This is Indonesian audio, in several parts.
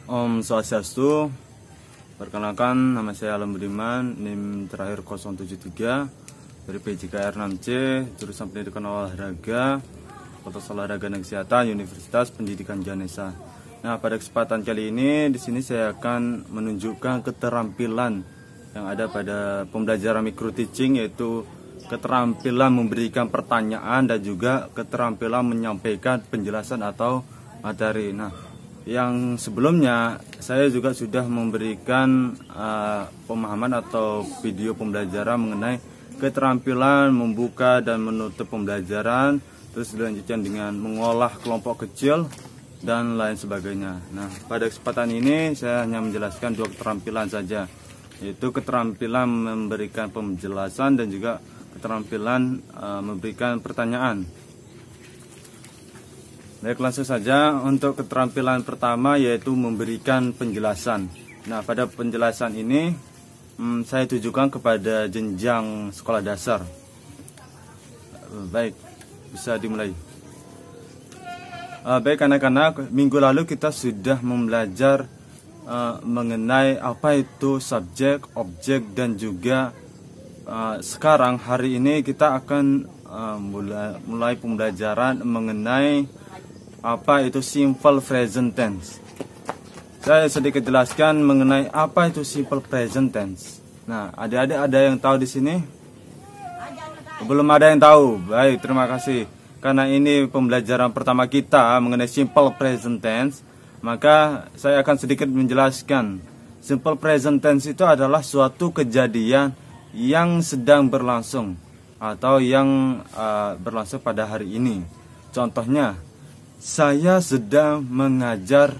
Om Swastiastu. Perkenalkan, nama saya Alam Budiman, NIM terakhir 073 dari PJKR 6C, jurusan Pendidikan Olahraga, Fakultas Olahraga dan Kesehatan, Universitas Pendidikan Ganesha. Nah, pada kesempatan kali ini di sini saya akan menunjukkan keterampilan yang ada pada pembelajaran micro teaching, yaitu keterampilan memberikan pertanyaan dan juga keterampilan menyampaikan penjelasan atau materi. Nah, yang sebelumnya saya juga sudah memberikan pemahaman atau video pembelajaran mengenai keterampilan membuka dan menutup pembelajaran, terus dilanjutkan dengan mengolah kelompok kecil dan lain sebagainya. Nah, pada kesempatan ini saya hanya menjelaskan dua keterampilan saja, yaitu keterampilan memberikan penjelasan dan juga keterampilan memberikan pertanyaan. Baik, langsung saja untuk keterampilan pertama, yaitu memberikan penjelasan. Nah, pada penjelasan ini saya tujukan kepada jenjang sekolah dasar. Baik, bisa dimulai. Baik anak-anak, minggu lalu kita sudah membelajar mengenai apa itu subjek, objek, dan juga sekarang hari ini kita akan mulai pembelajaran mengenai apa itu simple present tense. Saya sedikit jelaskan mengenai apa itu simple present tense. Nah, adik-adik ada yang tahu di sini? Belum ada yang tahu. Baik, terima kasih. Karena ini pembelajaran pertama kita mengenai simple present tense, maka saya akan sedikit menjelaskan. Simple present tense itu adalah suatu kejadian yang sedang berlangsung atau yang berlangsung pada hari ini. Contohnya, saya sedang mengajar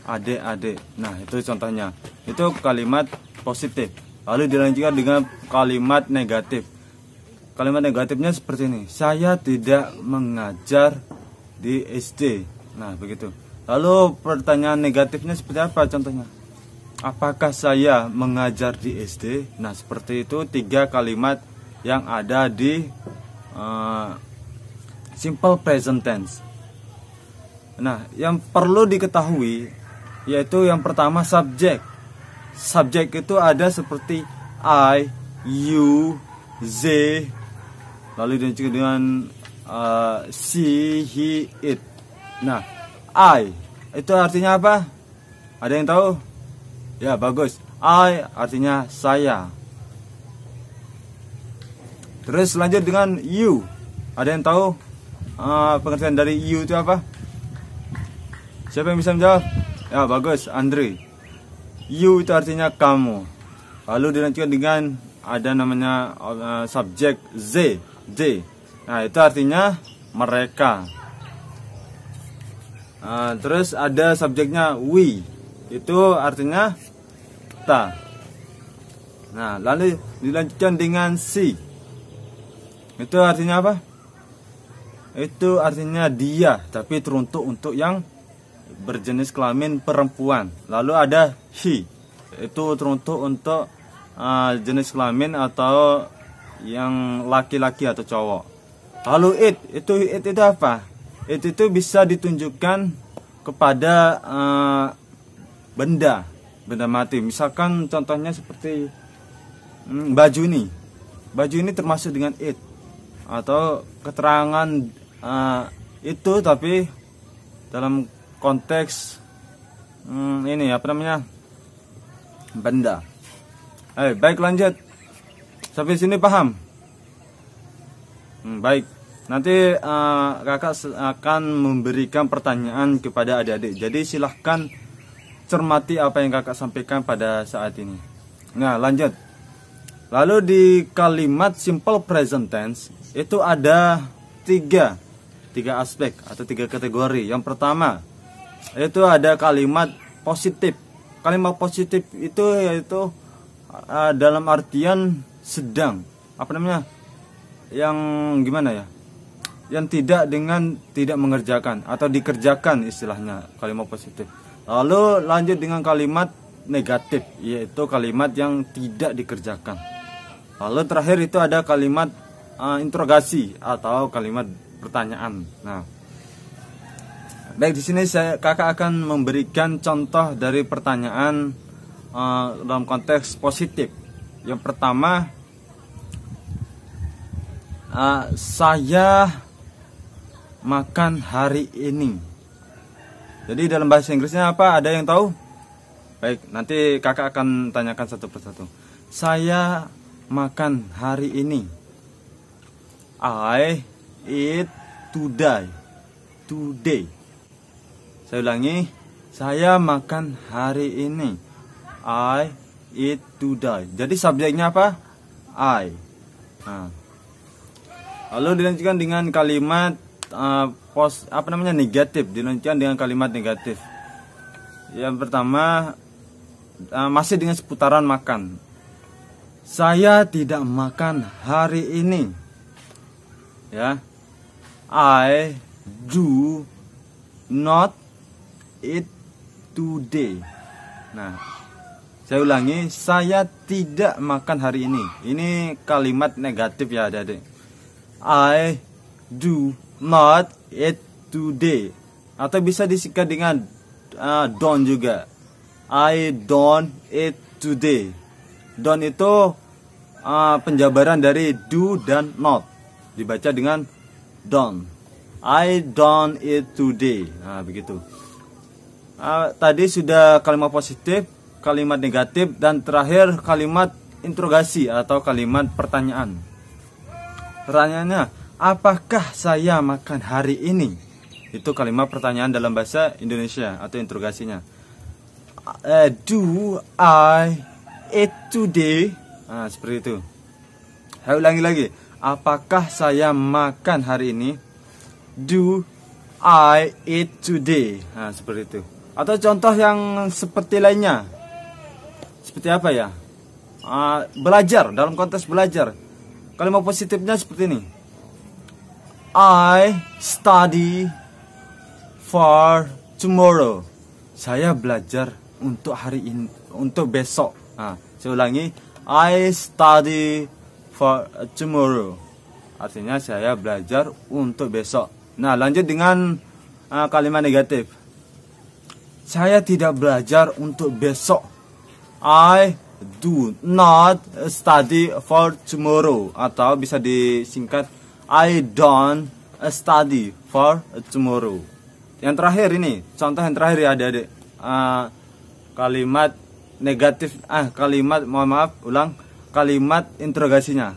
adik-adik. Nah, itu contohnya. Itu kalimat positif. Lalu dilanjutkan dengan kalimat negatif. Kalimat negatifnya seperti ini. Saya tidak mengajar di SD. Nah, begitu. Lalu pertanyaan negatifnya seperti apa contohnya? Apakah saya mengajar di SD? Nah, seperti itu tiga kalimat yang ada di simple present tense. Nah, yang perlu diketahui yaitu yang pertama subjek. Subjek itu ada seperti I, you, they, lalu dilanjutkan dengan she, he, it. Nah, I itu artinya apa? Ada yang tahu? Ya, bagus. I artinya saya. Terus lanjut dengan you. Ada yang tahu pengertian dari you itu apa? Siapa yang bisa menjawab? Ya, bagus, Andre. You itu artinya kamu. Lalu dilanjutkan dengan ada namanya subjek they. Nah, itu artinya mereka. Terus ada subjeknya we. Itu artinya kita. Nah, lalu dilanjutkan dengan she. Itu artinya apa? Itu artinya dia, tapi teruntuk untuk yang berjenis kelamin perempuan. Lalu ada he, itu teruntuk untuk jenis kelamin atau yang laki-laki atau cowok. Lalu it itu apa? It itu bisa ditunjukkan kepada benda mati. Misalkan contohnya seperti baju ini. Baju ini termasuk dengan it, atau keterangan itu tapi dalam konteks ini apa namanya, benda. Baik, lanjut sampai sini paham? Baik, nanti kakak akan memberikan pertanyaan kepada adik-adik, jadi silahkan cermati apa yang kakak sampaikan pada saat ini. Nah, lanjut. Lalu di kalimat simple present tense itu ada tiga aspek atau tiga kategori. Yang pertama itu ada kalimat positif. Kalimat positif itu yaitu dalam artian sedang, apa namanya, yang gimana ya, yang tidak mengerjakan atau dikerjakan, istilahnya kalimat positif. Lalu lanjut dengan kalimat negatif, yaitu kalimat yang tidak dikerjakan. Lalu terakhir itu ada kalimat interogasi atau kalimat pertanyaan. Nah, Baik, di sini kakak akan memberikan contoh dari pertanyaan dalam konteks positif. Yang pertama, saya makan hari ini. Jadi dalam bahasa Inggrisnya apa? Ada yang tahu? Baik, nanti kakak akan tanyakan satu persatu. Saya makan hari ini. I eat today. Today. Saya ulangi. Saya makan hari ini. I eat today. Jadi subjeknya apa? I. Nah. Lalu dilanjutkan dengan kalimat negatif. Dilanjutkan dengan kalimat negatif. Yang pertama masih dengan seputaran makan. Saya tidak makan hari ini. Ya. I do not eat today. Nah, saya ulangi, saya tidak makan hari ini. Ini kalimat negatif ya, Adik-adik. I do not eat today. Atau bisa disingkat dengan don't juga. I don't eat today. Don't itu penjabaran dari do dan not. Dibaca dengan don't. I don't eat today. Nah, begitu. Tadi sudah kalimat positif, kalimat negatif, dan terakhir kalimat interogasi atau kalimat pertanyaan. Pertanyaannya, apakah saya makan hari ini? Itu kalimat pertanyaan dalam bahasa Indonesia atau interogasinya. Do I eat today? Nah, seperti itu. Saya ulangi lagi. Apakah saya makan hari ini? Do I eat today? Nah, seperti itu. Atau contoh yang seperti lainnya. Seperti apa ya? Belajar, dalam konteks belajar. Kalimat positifnya seperti ini. I study for tomorrow. Saya belajar untuk hari ini, untuk besok. Nah, saya ulangi. I study for tomorrow. Artinya saya belajar untuk besok. Nah, lanjut dengan kalimat negatif. Saya tidak belajar untuk besok. I do not study for tomorrow. Atau bisa disingkat, I don't study for tomorrow. Yang terakhir ini, contoh yang terakhir ya adik-adik. Kalimat negatif, kalimat interogasinya.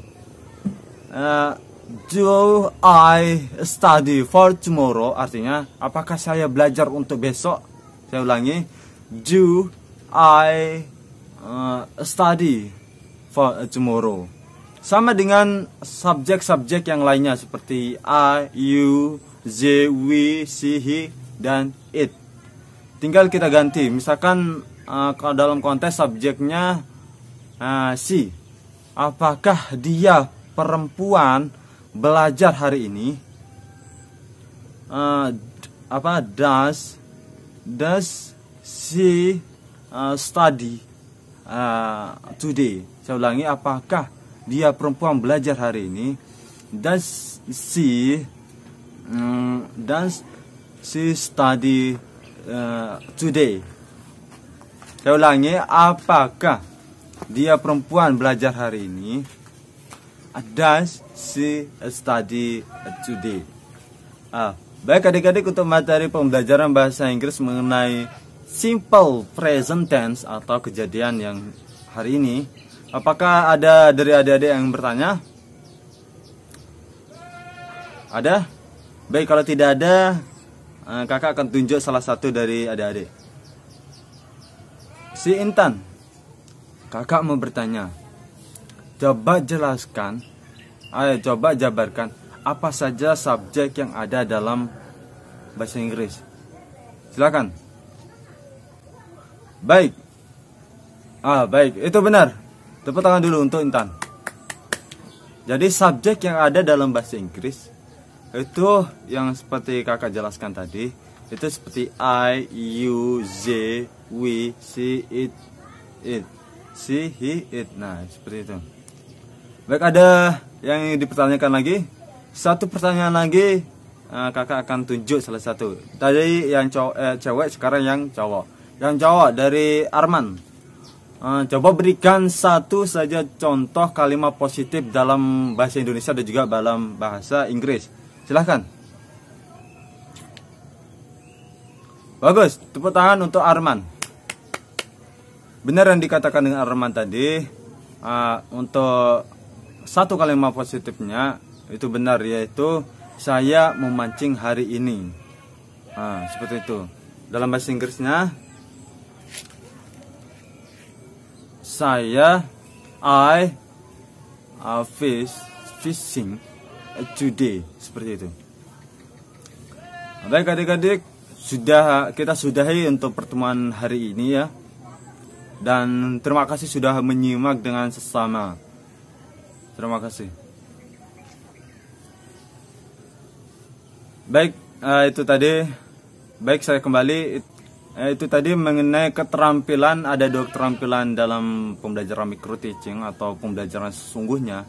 Do I study for tomorrow? Artinya, apakah saya belajar untuk besok? Saya ulangi. Do I study for tomorrow? Sama dengan subjek-subjek yang lainnya seperti I, you, they, we, she, he, dan it. Tinggal kita ganti. Misalkan kalau dalam konteks subjeknya she. Apakah dia perempuan belajar hari ini? Does she study today? Saya ulangi, apakah dia perempuan belajar hari ini? Does she study today? Saya ulangi, apakah dia perempuan belajar hari ini? Does she study today? Baik adik-adik, untuk materi pembelajaran bahasa Inggris mengenai simple present tense atau kejadian yang hari ini, apakah ada dari adik-adik yang bertanya? Ada? Baik, kalau tidak ada, kakak akan tunjuk salah satu dari adik-adik. Si Intan, kakak mau bertanya. Coba jelaskan, coba jabarkan apa saja subjek yang ada dalam bahasa Inggris. Silakan. Baik. Baik, itu benar. Tepuk tangan dulu untuk Intan. Jadi subjek yang ada dalam bahasa Inggris itu yang seperti kakak jelaskan tadi, itu seperti I, you, they, we, she, it, she, he, it. Nah, seperti itu. Baik, ada yang dipertanyakan lagi? Satu pertanyaan lagi kakak akan tunjuk salah satu. Tadi yang cewek, sekarang yang cowok. Yang cowok dari Arman. Coba berikan satu saja contoh kalimat positif dalam bahasa Indonesia dan juga dalam bahasa Inggris. Silahkan. Bagus, tepuk tangan untuk Arman. Benar yang dikatakan dengan Arman tadi. Untuk satu kalimat positifnya itu benar, yaitu saya memancing hari ini. Seperti itu. Dalam bahasa Inggrisnya, I fishing today. Seperti itu. Baik adik-adik, kita sudahi untuk pertemuan hari ini ya. Dan terima kasih sudah menyimak dengan sesama. Terima kasih. Baik, itu tadi. Baik, saya kembali. Itu tadi mengenai keterampilan. Ada 2 keterampilan dalam pembelajaran micro teaching atau pembelajaran sesungguhnya,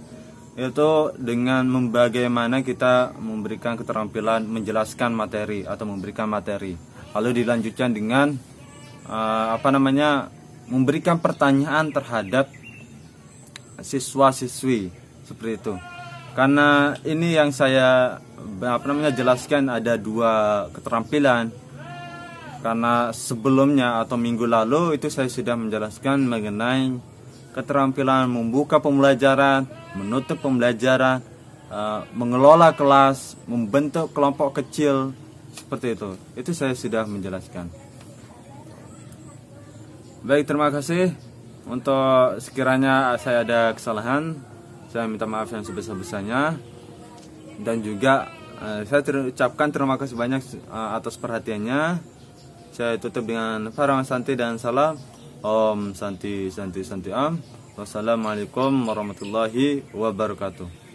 yaitu dengan bagaimana kita memberikan keterampilan menjelaskan materi atau memberikan materi. Lalu dilanjutkan dengan memberikan pertanyaan terhadap siswa-siswi, seperti itu. Karena ini yang saya jelaskan ada 2 keterampilan. Karena sebelumnya atau minggu lalu itu saya sudah menjelaskan mengenai keterampilan membuka pembelajaran, menutup pembelajaran, mengelola kelas, membentuk kelompok kecil, seperti itu. Itu saya sudah menjelaskan. Baik, terima kasih. Untuk sekiranya saya ada kesalahan, saya minta maaf yang sebesar-besarnya. Dan juga saya ucapkan terima kasih banyak atas perhatiannya. Saya tutup dengan Farang Santi dan salam. Om Santi Santi Santi Am. Wassalamualaikum warahmatullahi wabarakatuh.